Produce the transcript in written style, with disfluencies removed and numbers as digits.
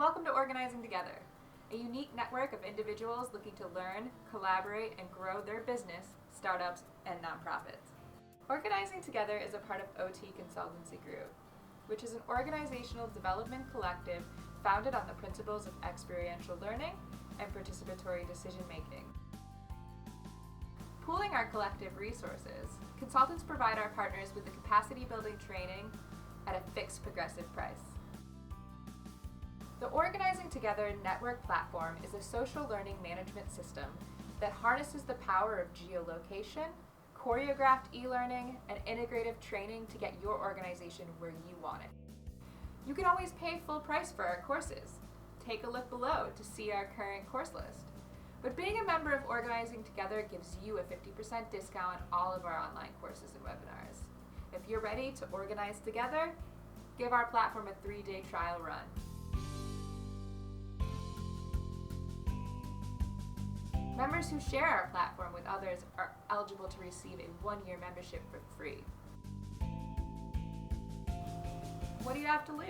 Welcome to Organizing Together, a unique network of individuals looking to learn, collaborate, and grow their business, startups, and nonprofits. Organizing Together is a part of OT Consultancy Group, which is an organizational development collective founded on the principles of experiential learning and participatory decision-making. Pooling our collective resources, consultants provide our partners with the capacity-building training at a fixed progressive price. The Organizing Together Network Platform is a social learning management system that harnesses the power of geolocation, choreographed e-learning, and integrative training to get your organization where you want it. You can always pay full price for our courses. Take a look below to see our current course list. But being a member of Organizing Together gives you a 50% discount on all of our online courses and webinars. If you're ready to organize together, give our platform a 3-day trial run. Members who share our platform with others are eligible to receive a 1-year membership for free. What do you have to lose?